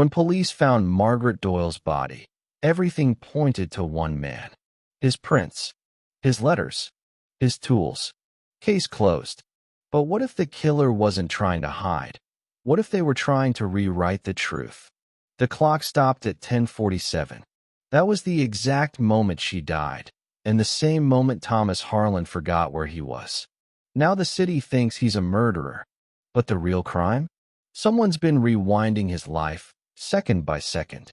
When police found Margaret Doyle's body, everything pointed to one man. His prints, his letters, his tools. Case closed. But what if the killer wasn't trying to hide? What if they were trying to rewrite the truth? The clock stopped at 10:47. That was the exact moment she died, and the same moment Thomas Harland forgot where he was. Now the city thinks he's a murderer. But the real crime? Someone's been rewinding his life, second by second.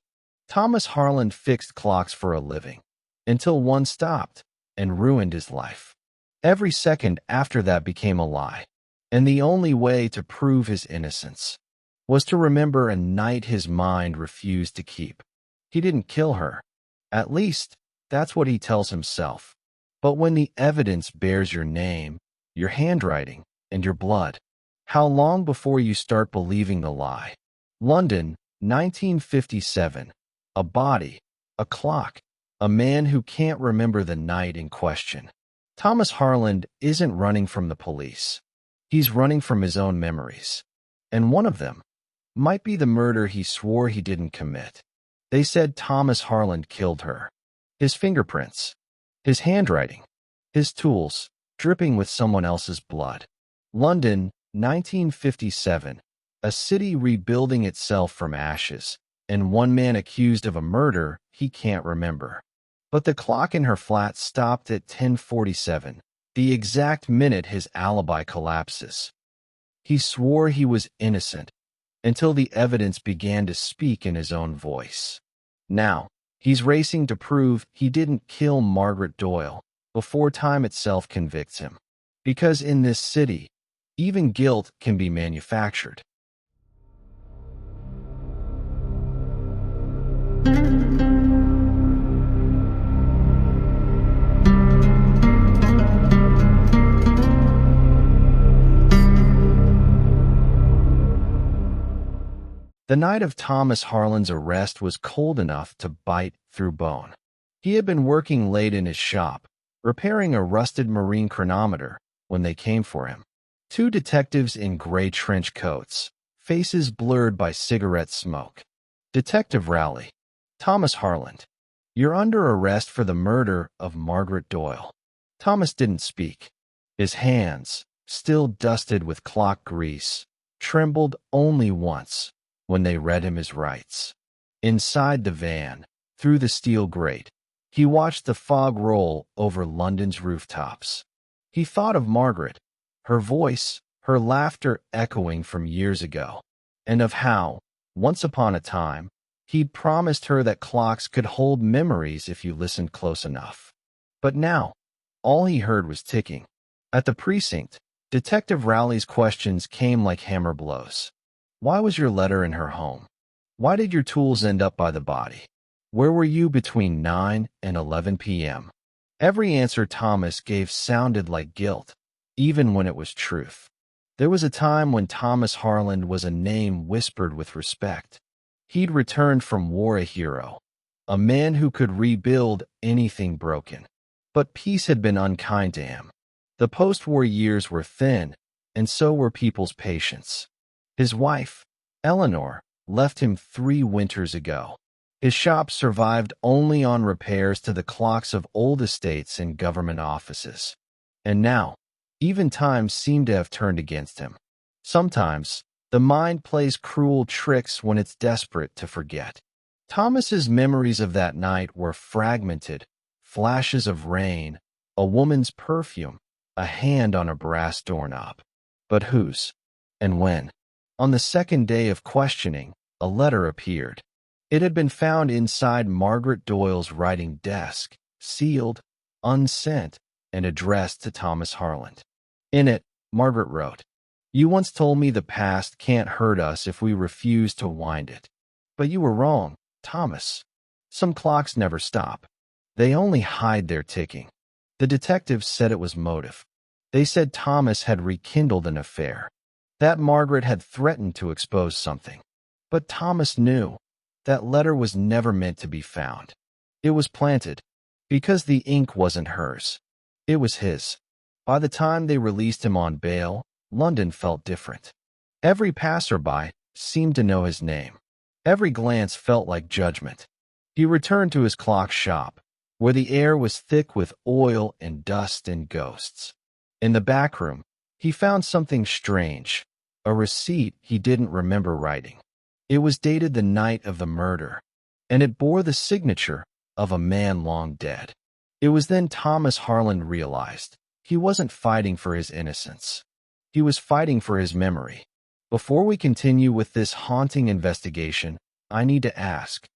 Thomas Harland fixed clocks for a living, until one stopped and ruined his life. Every second after that became a lie, and the only way to prove his innocence was to remember a night his mind refused to keep. He didn't kill her. At least, that's what he tells himself. But when the evidence bears your name, your handwriting, and your blood, how long before you start believing the lie? London, 1957. A body, a clock, a man who can't remember the night in question. Thomas Harland isn't running from the police. He's running from his own memories. And one of them might be the murder he swore he didn't commit. They said Thomas Harland killed her. His fingerprints, his handwriting, his tools, dripping with someone else's blood. London, 1957. A city rebuilding itself from ashes, and one man accused of a murder he can't remember. But the clock in her flat stopped at 10:47, the exact minute his alibi collapses. He swore he was innocent until the evidence began to speak in his own voice. Now, he's racing to prove he didn't kill Margaret Doyle before time itself convicts him. Because in this city, even guilt can be manufactured. The night of Thomas Harland's arrest was cold enough to bite through bone. He had been working late in his shop, repairing a rusted marine chronometer, when they came for him. Two detectives in gray trench coats, faces blurred by cigarette smoke. Detective Rowley. Thomas Harland. You're under arrest for the murder of Margaret Doyle. Thomas didn't speak. His hands, still dusted with clock grease, trembled only once when they read him his rights. Inside the van, through the steel grate, he watched the fog roll over London's rooftops. He thought of Margaret, her voice, her laughter echoing from years ago, and of how, once upon a time, he'd promised her that clocks could hold memories if you listened close enough. But now, all he heard was ticking. At the precinct, Detective Rowley's questions came like hammer blows. Why was your letter in her home? Why did your tools end up by the body? Where were you between 9 and 11 p.m.? Every answer Thomas gave sounded like guilt, even when it was truth. There was a time when Thomas Harland was a name whispered with respect. He'd returned from war a hero, a man who could rebuild anything broken. But peace had been unkind to him. The post-war years were thin, and so were people's patience. His wife, Eleanor, left him 3 winters ago. His shop survived only on repairs to the clocks of old estates and government offices. And now, even time seemed to have turned against him. Sometimes, the mind plays cruel tricks when it's desperate to forget. Thomas's memories of that night were fragmented, flashes of rain, a woman's perfume, a hand on a brass doorknob. But whose? And when? On the second day of questioning, a letter appeared. It had been found inside Margaret Doyle's writing desk, sealed, unsent, and addressed to Thomas Harland. In it, Margaret wrote, "You once told me the past can't hurt us if we refuse to wind it. But you were wrong, Thomas. Some clocks never stop. They only hide their ticking." The detectives said it was motive. They said Thomas had rekindled an affair, that Margaret had threatened to expose something. But Thomas knew that letter was never meant to be found. It was planted, because the ink wasn't hers. It was his. By the time they released him on bail, London felt different. Every passerby seemed to know his name. Every glance felt like judgment. He returned to his clock shop, where the air was thick with oil and dust and ghosts. In the back room, he found something strange, a receipt he didn't remember writing. It was dated the night of the murder, and it bore the signature of a man long dead. It was then Thomas Harland realized he wasn't fighting for his innocence. He was fighting for his memory. Before we continue with this haunting investigation, I need to ask,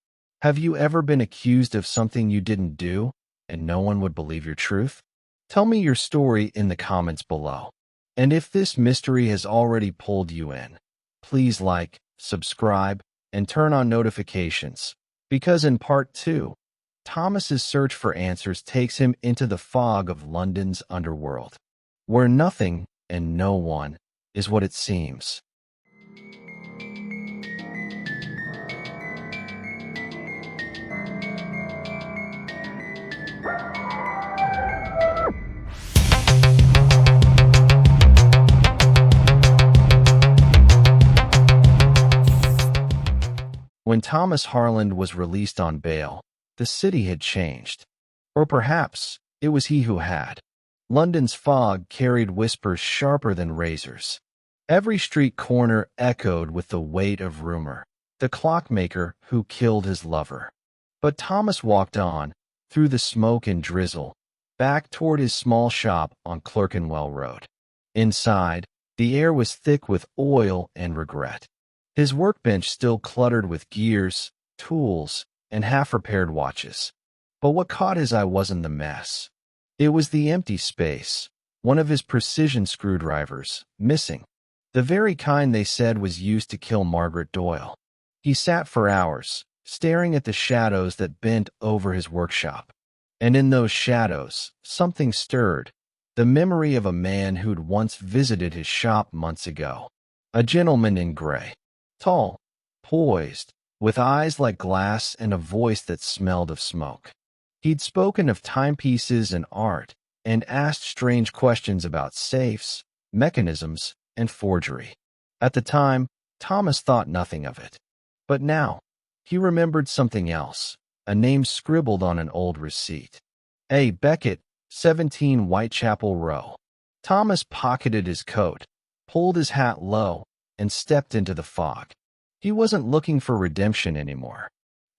have you ever been accused of something you didn't do and no one would believe your truth? Tell me your story in the comments below. And if this mystery has already pulled you in, please like, subscribe, and turn on notifications, because in part 2, Thomas's search for answers takes him into the fog of London's underworld, where nothing and no one is what it seems. When Thomas Harland was released on bail, the city had changed. Or perhaps it was he who had. London's fog carried whispers sharper than razors. Every street corner echoed with the weight of rumor. The clockmaker who killed his lover. But Thomas walked on, through the smoke and drizzle, back toward his small shop on Clerkenwell Road. Inside, the air was thick with oil and regret. His workbench still cluttered with gears, tools, and half-repaired watches. But what caught his eye wasn't the mess. It was the empty space, one of his precision screwdrivers, missing. The very kind they said was used to kill Margaret Doyle. He sat for hours, staring at the shadows that bent over his workshop. And in those shadows, something stirred, the memory of a man who'd once visited his shop months ago. A gentleman in gray. Tall, poised, with eyes like glass and a voice that smelled of smoke. He'd spoken of timepieces and art, and asked strange questions about safes, mechanisms, and forgery. At the time, Thomas thought nothing of it. But now, he remembered something else, a name scribbled on an old receipt. A. Beckett, 17 Whitechapel Row. Thomas pocketed his coat, pulled his hat low, and stepped into the fog. He wasn't looking for redemption anymore.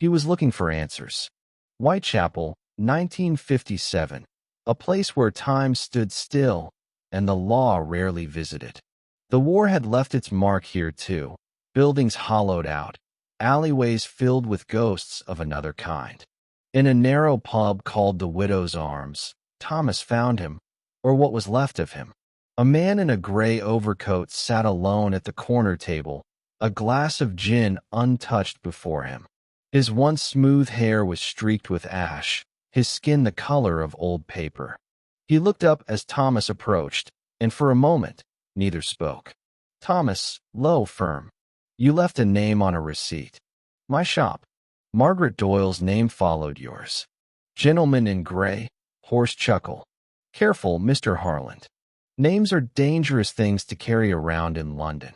He was looking for answers. Whitechapel, 1957, a place where time stood still and the law rarely visited. The war had left its mark here too, buildings hollowed out, alleyways filled with ghosts of another kind. In a narrow pub called the Widow's Arms, Thomas found him, or what was left of him. A man in a gray overcoat sat alone at the corner table, a glass of gin untouched before him. His once smooth hair was streaked with ash, his skin the color of old paper. He looked up as Thomas approached, and for a moment, neither spoke. Thomas, low, firm. You left a name on a receipt. My shop. Margaret Doyle's name followed yours. Gentleman in gray, hoarse chuckle. Careful, Mr. Harland. Names are dangerous things to carry around in London.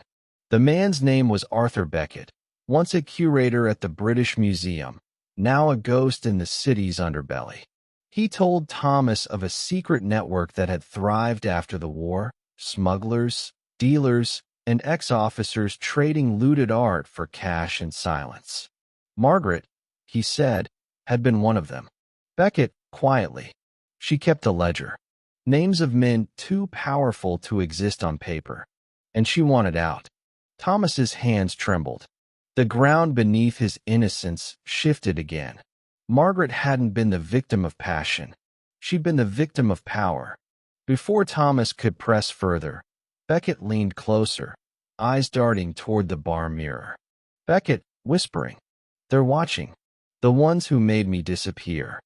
The man's name was Arthur Beckett, once a curator at the British Museum, now a ghost in the city's underbelly. He told Thomas of a secret network that had thrived after the war, smugglers, dealers, and ex-officers trading looted art for cash and silence. Margaret, he said, had been one of them. Beckett, quietly. She kept a ledger. Names of men too powerful to exist on paper. And she wanted out. Thomas's hands trembled. The ground beneath his innocence shifted again. Margaret hadn't been the victim of passion. She'd been the victim of power. Before Thomas could press further, Beckett leaned closer, eyes darting toward the bar mirror. Beckett, whispering. They're watching. The ones who made me disappear.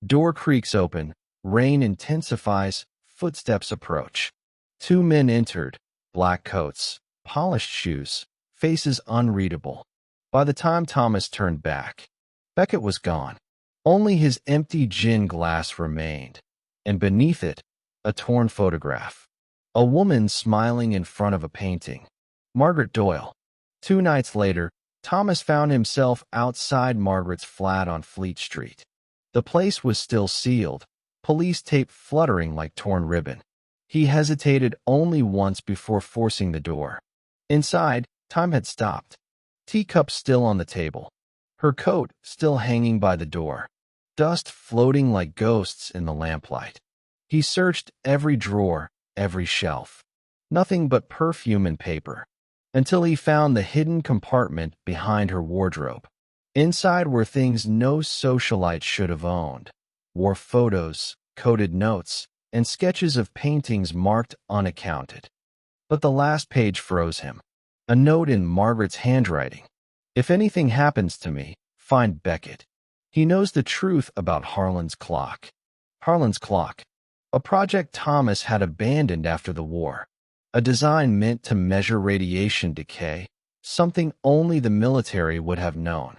Door creaks open. Rain intensifies, footsteps approach. Two men entered, black coats, polished shoes, faces unreadable. By the time Thomas turned back, Beckett was gone. Only his empty gin glass remained, and beneath it, a torn photograph. A woman smiling in front of a painting. Margaret Doyle. 2 nights later, Thomas found himself outside Margaret's flat on Fleet Street. The place was still sealed, police tape fluttering like torn ribbon. He hesitated only once before forcing the door. Inside, time had stopped. Teacups still on the table. Her coat still hanging by the door. Dust floating like ghosts in the lamplight. He searched every drawer, every shelf. Nothing but perfume and paper. Until he found the hidden compartment behind her wardrobe. Inside were things no socialite should have owned. War photos, coded notes, and sketches of paintings marked unaccounted. But the last page froze him. A note in Margaret's handwriting. If anything happens to me, find Beckett. He knows the truth about Harland's clock. Harland's clock. A project Thomas had abandoned after the war. A design meant to measure radiation decay, something only the military would have known.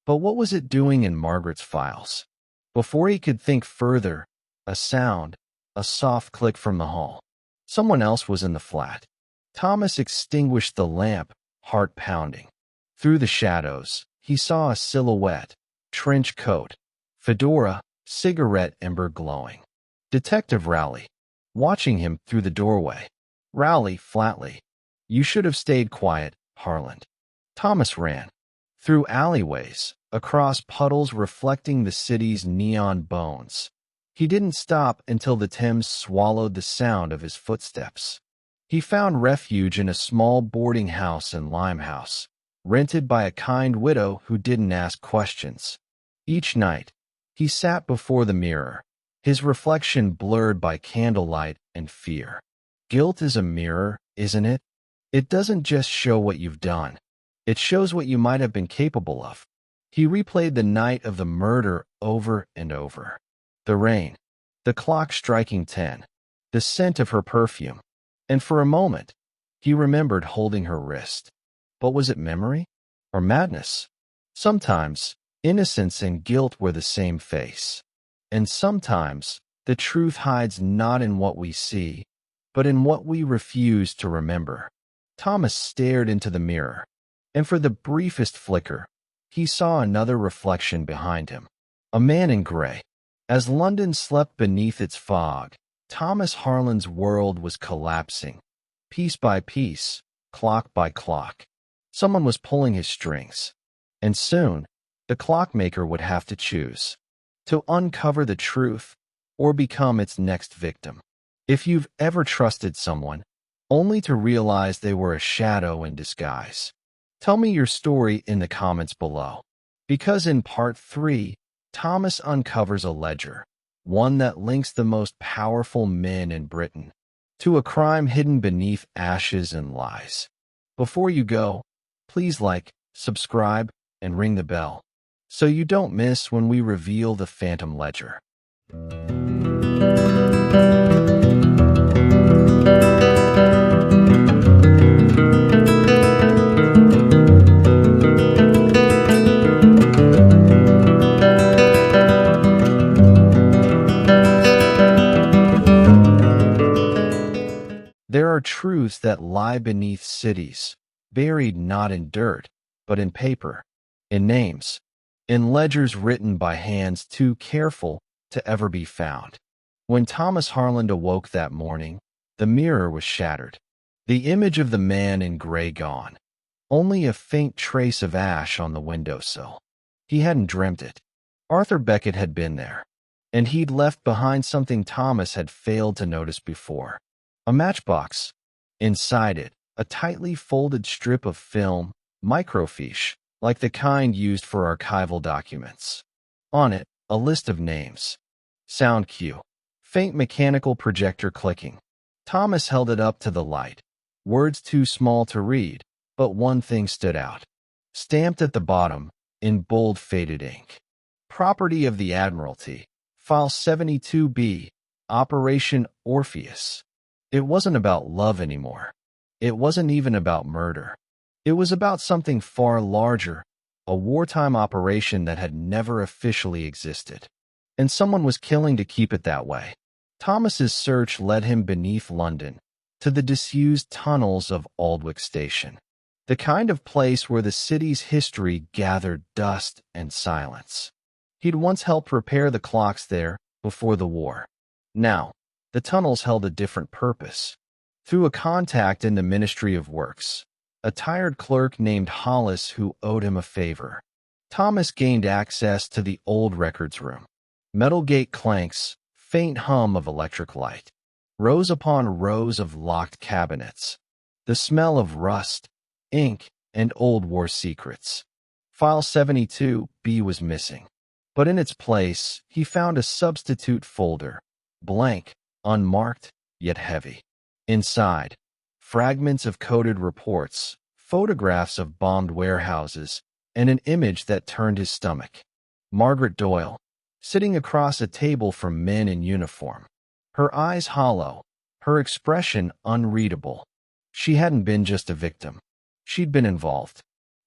But what was it doing in Margaret's files? Before he could think further, a sound, a soft click from the hall. Someone else was in the flat. Thomas extinguished the lamp, heart pounding. Through the shadows, he saw a silhouette, trench coat, fedora, cigarette ember glowing. Detective Rowley, watching him through the doorway. Rowley, flatly. You should have stayed quiet, Harland. Thomas ran. Through alleyways, across puddles reflecting the city's neon bones. He didn't stop until the Thames swallowed the sound of his footsteps. He found refuge in a small boarding house in Limehouse, rented by a kind widow who didn't ask questions. Each night, he sat before the mirror, his reflection blurred by candlelight and fear. Guilt is a mirror, isn't it? It doesn't just show what you've done. It shows what you might have been capable of. He replayed the night of the murder over and over. The rain, the clock striking 10, the scent of her perfume. And for a moment, he remembered holding her wrist. But was it memory or madness? Sometimes, innocence and guilt were the same face. And sometimes, the truth hides not in what we see, but in what we refuse to remember. Thomas stared into the mirror, and for the briefest flicker, he saw another reflection behind him. A man in gray. As London slept beneath its fog, Thomas Harland's world was collapsing. Piece by piece, clock by clock. Someone was pulling his strings. And soon, the clockmaker would have to choose. To uncover the truth, or become its next victim. If you've ever trusted someone, only to realize they were a shadow in disguise. Tell me your story in the comments below. Because in part 3, Thomas uncovers a ledger, one that links the most powerful men in Britain, to a crime hidden beneath ashes and lies. Before you go, please like, subscribe, and ring the bell, so you don't miss when we reveal the Phantom Ledger. There are truths that lie beneath cities, buried not in dirt, but in paper, in names, in ledgers written by hands too careful to ever be found. When Thomas Harland awoke that morning, the mirror was shattered, the image of the man in gray gone, only a faint trace of ash on the windowsill. He hadn't dreamt it. Arthur Beckett had been there, and he'd left behind something Thomas had failed to notice before. A matchbox. Inside it, a tightly folded strip of film, microfiche, like the kind used for archival documents. On it, a list of names. Sound cue. Faint mechanical projector clicking. Thomas held it up to the light. Words too small to read, but one thing stood out. Stamped at the bottom, in bold faded ink. Property of the Admiralty. File 72B. Operation Orpheus. It wasn't about love anymore. It wasn't even about murder. It was about something far larger, a wartime operation that had never officially existed. And someone was killing to keep it that way. Thomas's search led him beneath London, to the disused tunnels of Aldwych Station. the kind of place where the city's history gathered dust and silence. He'd once helped repair the clocks there before the war. Now, the tunnels held a different purpose. Through a contact in the Ministry of Works, a tired clerk named Hollis who owed him a favor, Thomas gained access to the old records room. Metal gate clanks, faint hum of electric light, rows upon rows of locked cabinets, the smell of rust, ink, and old war secrets. File 72B was missing, but in its place, he found a substitute folder, blank, unmarked, yet heavy. Inside, fragments of coded reports, photographs of bombed warehouses, and an image that turned his stomach. Margaret Doyle, sitting across a table from men in uniform, her eyes hollow, her expression unreadable. She hadn't been just a victim. She'd been involved.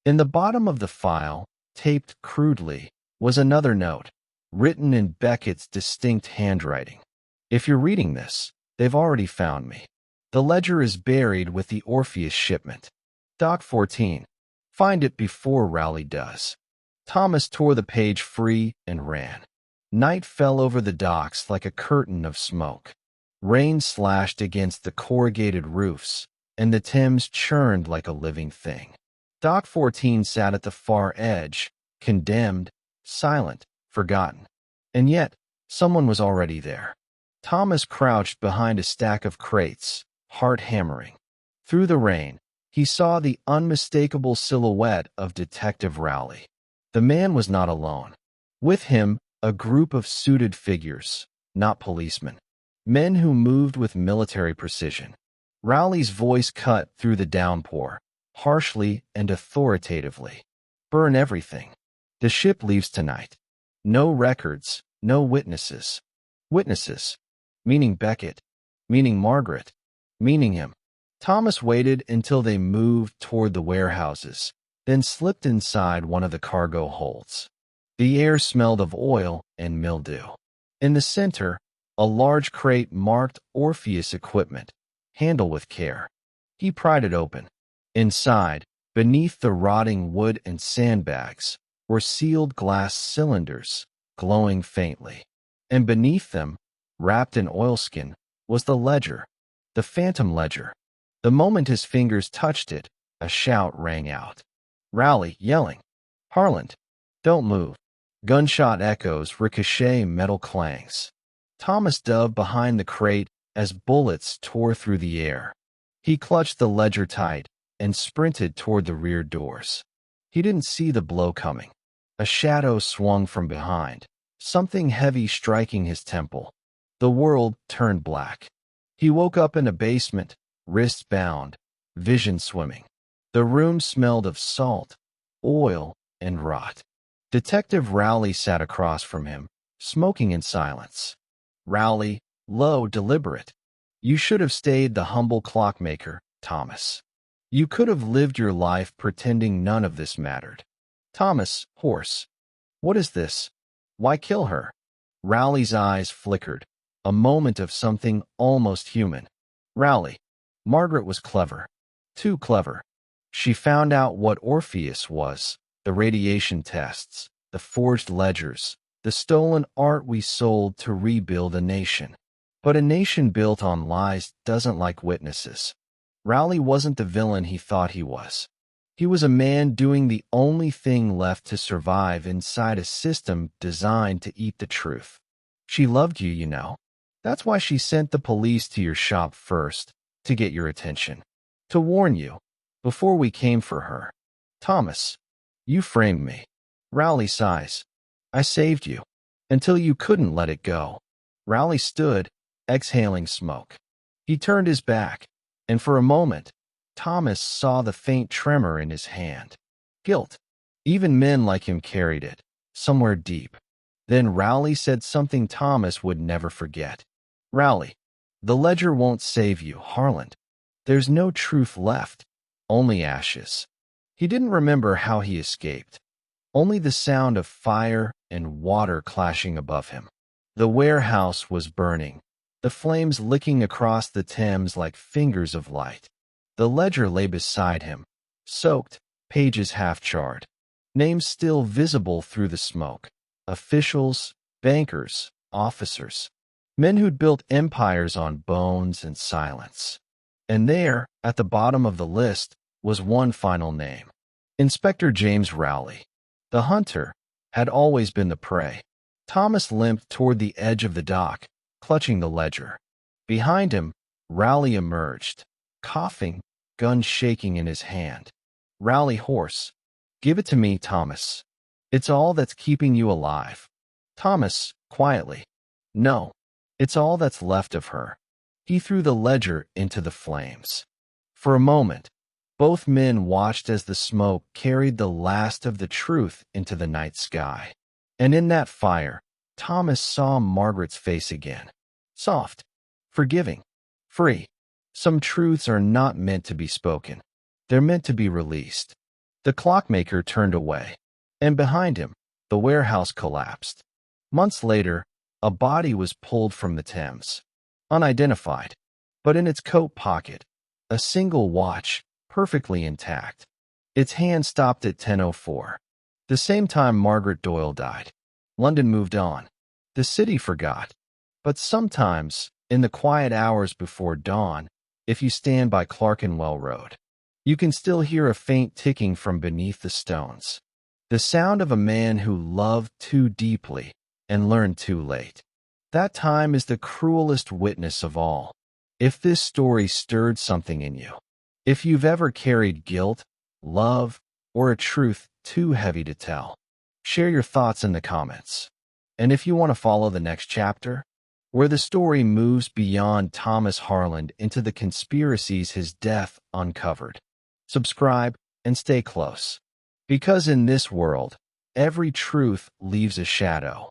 In the bottom of the file, taped crudely, was another note, written in Beckett's distinct handwriting. If you're reading this, they've already found me. The ledger is buried with the Orpheus shipment. Doc 14. Find it before Rowley does. Thomas tore the page free and ran. Night fell over the docks like a curtain of smoke. Rain slashed against the corrugated roofs, and the Thames churned like a living thing. Doc 14 sat at the far edge, condemned, silent, forgotten. And yet, someone was already there. Thomas crouched behind a stack of crates, heart hammering. Through the rain, he saw the unmistakable silhouette of Detective Rowley. The man was not alone. With him, a group of suited figures, not policemen. Men who moved with military precision. Rowley's voice cut through the downpour, harshly and authoritatively. Burn everything. The ship leaves tonight. No records, no witnesses. Witnesses. Meaning Beckett. Meaning Margaret. Meaning him. Thomas waited until they moved toward the warehouses, then slipped inside one of the cargo holds. The air smelled of oil and mildew. In the center, a large crate marked Orpheus equipment. Handle with care. He pried it open. Inside, beneath the rotting wood and sandbags, were sealed glass cylinders, glowing faintly. And beneath them, wrapped in oilskin, was the ledger, the phantom ledger. The moment his fingers touched it, a shout rang out. Rowley, yelling, "Harland, don't move." Gunshot echoes ricochet metal clangs. Thomas dove behind the crate as bullets tore through the air. He clutched the ledger tight and sprinted toward the rear doors. He didn't see the blow coming. A shadow swung from behind, something heavy striking his temple. The world turned black. He woke up in a basement, wrists bound, vision swimming. The room smelled of salt, oil, and rot. Detective Rowley sat across from him, smoking in silence. Rowley, low, deliberate. You should have stayed the humble clockmaker, Thomas. You could have lived your life pretending none of this mattered. Thomas, hoarse. What is this? Why kill her? Rowley's eyes flickered, a moment of something almost human. Rowley. Margaret was clever. Too clever. She found out what Orpheus was, the radiation tests, the forged ledgers, the stolen art we sold to rebuild a nation. But a nation built on lies doesn't like witnesses. Rowley wasn't the villain he thought he was. He was a man doing the only thing left to survive inside a system designed to eat the truth. She loved you, you know. That's why she sent the police to your shop first, to get your attention. To warn you, before we came for her. Thomas, you framed me. Rowley sighs. I saved you. Until you couldn't let it go. Rowley stood, exhaling smoke. He turned his back, and for a moment, Thomas saw the faint tremor in his hand. Guilt. Even men like him carried it, somewhere deep. Then Rowley said something Thomas would never forget. Rowley, the ledger won't save you, Harland. There's no truth left, only ashes. He didn't remember how he escaped. Only the sound of fire and water clashing above him. The warehouse was burning, the flames licking across the Thames like fingers of light. The ledger lay beside him, soaked, pages half-charred. Names still visible through the smoke. Officials, bankers, officers. Men who'd built empires on bones and silence. And there, at the bottom of the list, was one final name. Inspector James Rowley. The hunter had always been the prey. Thomas limped toward the edge of the dock, clutching the ledger. Behind him, Rowley emerged, coughing, gun shaking in his hand. Rowley hoarse. "Give it to me, Thomas. It's all that's keeping you alive." Thomas, quietly. "No. It's all that's left of her." He threw the ledger into the flames. For a moment, both men watched as the smoke carried the last of the truth into the night sky. And in that fire, Thomas saw Margaret's face again. Soft, forgiving, free. Some truths are not meant to be spoken. They're meant to be released. The clockmaker turned away, and behind him, the warehouse collapsed. Months later, a body was pulled from the Thames. Unidentified, but in its coat pocket, a single watch, perfectly intact. Its hand stopped at 10:04. The same time Margaret Doyle died. London moved on. The city forgot. But sometimes, in the quiet hours before dawn, if you stand by Clerkenwell Road, you can still hear a faint ticking from beneath the stones. The sound of a man who loved too deeply and learned too late. That time is the cruelest witness of all. If this story stirred something in you, if you've ever carried guilt, love, or a truth too heavy to tell, share your thoughts in the comments. And if you want to follow the next chapter, where the story moves beyond Thomas Harland into the conspiracies his death uncovered, subscribe and stay close. Because in this world, every truth leaves a shadow.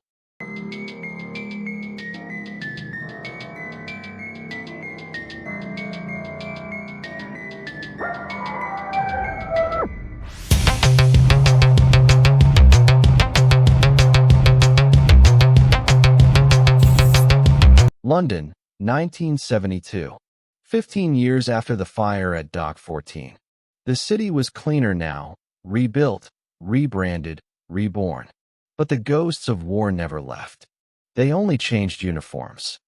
London, 1972. 15 years after the fire at Dock 14. The city was cleaner now, rebuilt, rebranded, reborn. But the ghosts of war never left. They only changed uniforms.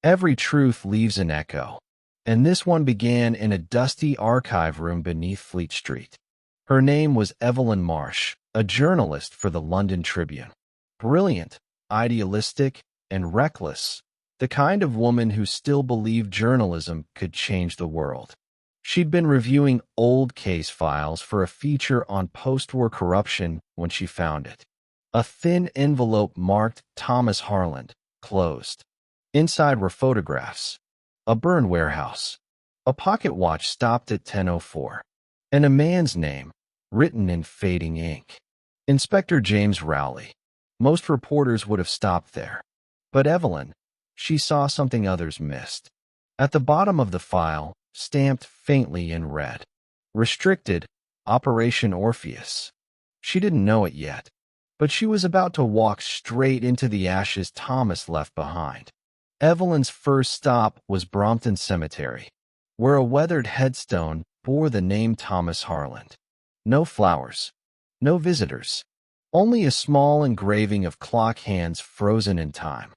Every truth leaves an echo. And this one began in a dusty archive room beneath Fleet Street. Her name was Evelyn Marsh, a journalist for the London Tribune. Brilliant, idealistic, and reckless. The kind of woman who still believed journalism could change the world. She'd been reviewing old case files for a feature on postwar corruption when she found it. A thin envelope marked Thomas Harland, closed. Inside were photographs. A burned warehouse. A pocket watch stopped at 10:04. And a man's name, written in fading ink. Inspector James Rowley. Most reporters would have stopped there. But Evelyn, she saw something others missed. At the bottom of the file, stamped faintly in red. Restricted, Operation Orpheus. She didn't know it yet, but she was about to walk straight into the ashes Thomas left behind. Evelyn's first stop was Brompton Cemetery, where a weathered headstone bore the name Thomas Harland. No flowers, no visitors, only a small engraving of clock hands frozen in time.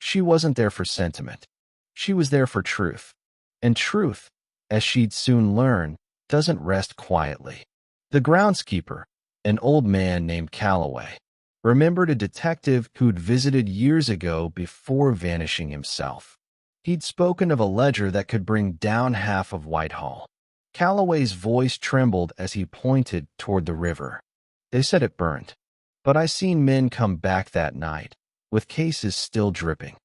She wasn't there for sentiment. She was there for truth. And truth, as she'd soon learn, doesn't rest quietly. The groundskeeper, an old man named Calloway, remembered a detective who'd visited years ago before vanishing himself. He'd spoken of a ledger that could bring down half of Whitehall. Calloway's voice trembled as he pointed toward the river. "They said it burned, but I seen men come back that night, with cases still dripping.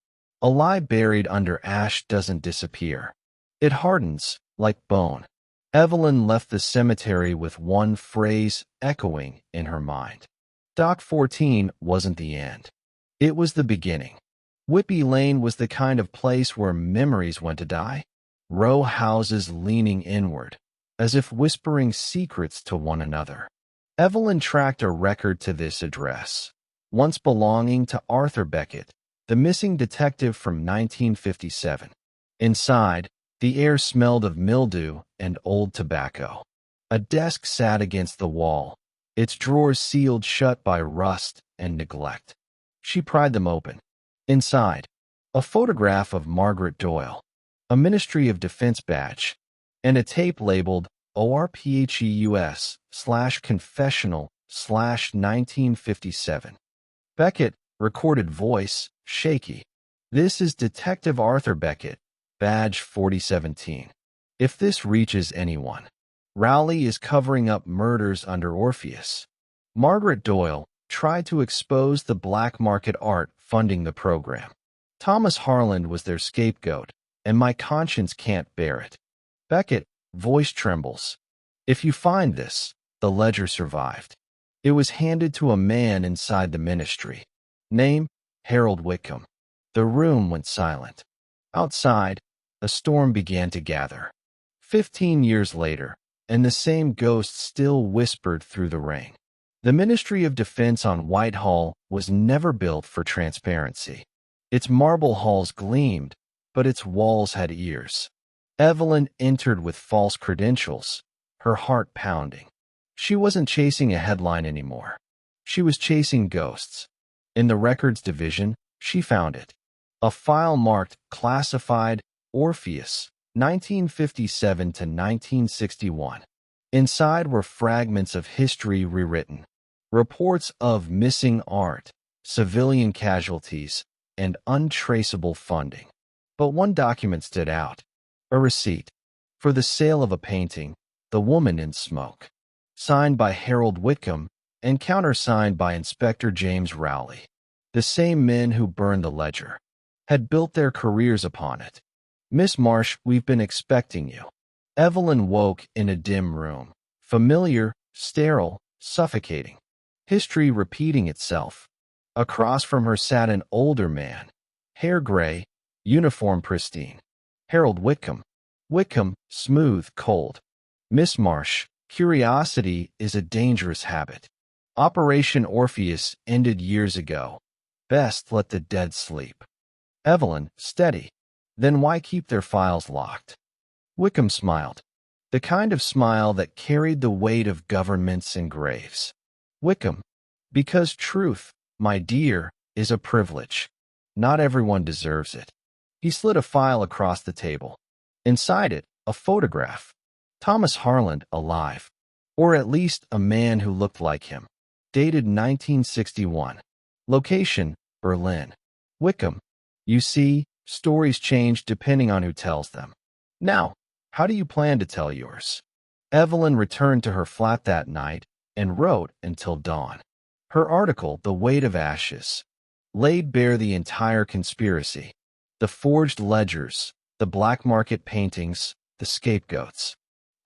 A lie buried under ash doesn't disappear. It hardens, like bone." Evelyn left the cemetery with one phrase echoing in her mind. Dock 14 wasn't the end. It was the beginning. Whitby Lane was the kind of place where memories went to die. Row houses leaning inward, as if whispering secrets to one another. Evelyn tracked a record to this address, once belonging to Arthur Beckett, the missing detective from 1957. Inside, the air smelled of mildew and old tobacco. A desk sat against the wall, its drawers sealed shut by rust and neglect. She pried them open. Inside, a photograph of Margaret Doyle, a Ministry of Defense badge, and a tape labeled ORPHEUS/confessional/1957. Beckett, recorded voice, shaky. This is Detective Arthur Beckett, badge 4017. If this reaches anyone, Rowley is covering up murders under Orpheus. Margaret Doyle tried to expose the black market art funding the program. Thomas Harland was their scapegoat, and my conscience can't bear it. Beckett, voice trembles. If you find this, the ledger survived. It was handed to a man inside the ministry. Name, Harold Whitcomb. The room went silent. Outside, a storm began to gather. 15 years later, and the same ghost still whispered through the rain. The Ministry of Defense on Whitehall was never built for transparency. Its marble halls gleamed, but its walls had ears. Evelyn entered with false credentials, her heart pounding. She wasn't chasing a headline anymore. She was chasing ghosts. In the records division, she found it. A file marked Classified Orpheus, 1957 to 1961. Inside were fragments of history rewritten, reports of missing art, civilian casualties, and untraceable funding. But one document stood out. A receipt for the sale of a painting, The Woman in Smoke, signed by Harold Whitcomb and countersigned by Inspector James Rowley. The same men who burned the ledger had built their careers upon it. Miss Marsh, we've been expecting you. Evelyn woke in a dim room, familiar, sterile, suffocating. History repeating itself. Across from her sat an older man, hair gray, uniform pristine. Harold Whitcomb. Whitcomb, smooth, cold. Miss Marsh, curiosity is a dangerous habit. Operation Orpheus ended years ago. Best let the dead sleep. Evelyn, steady. Then why keep their files locked? Whitcomb smiled. The kind of smile that carried the weight of governments and graves. Whitcomb, because truth, my dear, is a privilege. Not everyone deserves it. He slid a file across the table. Inside it, a photograph. Thomas Harland alive. Or at least a man who looked like him. Dated 1961. Location, Berlin. Whitcomb, you see, stories change depending on who tells them. Now, how do you plan to tell yours? Evelyn returned to her flat that night and wrote until dawn. Her article, The Weight of Ashes, laid bare the entire conspiracy. The forged ledgers, the black market paintings, the scapegoats.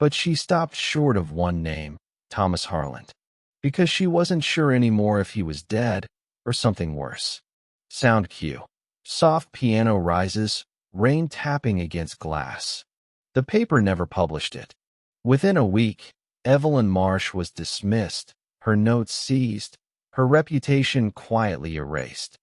But she stopped short of one name, Thomas Harland, because she wasn't sure anymore if he was dead or something worse. Sound cue. Soft piano rises, rain tapping against glass. The paper never published it. Within a week, Evelyn Marsh was dismissed, her notes seized, her reputation quietly erased.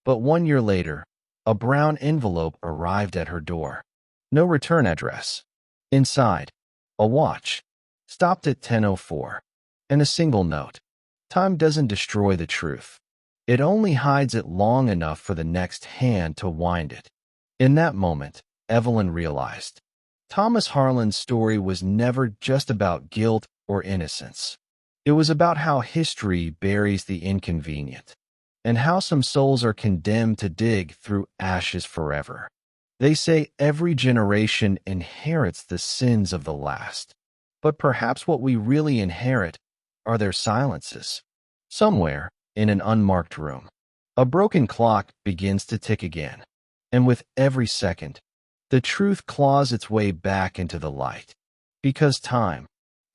But 1 year later, a brown envelope arrived at her door. No return address. Inside, a watch, stopped at 10:04, and a single note. Time doesn't destroy the truth. It only hides it long enough for the next hand to wind it. In that moment, Evelyn realized Thomas Harland's story was never just about guilt or innocence. It was about how history buries the inconvenient, and how some souls are condemned to dig through ashes forever. They say every generation inherits the sins of the last, but perhaps what we really inherit are their silences. Somewhere, in an unmarked room, a broken clock begins to tick again, and with every second, the truth claws its way back into the light. Because time,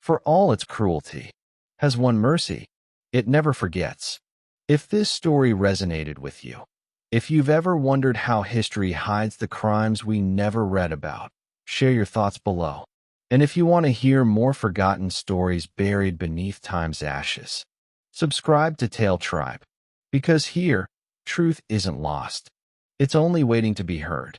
for all its cruelty, has one mercy: it never forgets. If this story resonated with you, if you've ever wondered how history hides the crimes we never read about, share your thoughts below. And if you want to hear more forgotten stories buried beneath time's ashes, subscribe to Tale Tribe, because here, truth isn't lost. It's only waiting to be heard.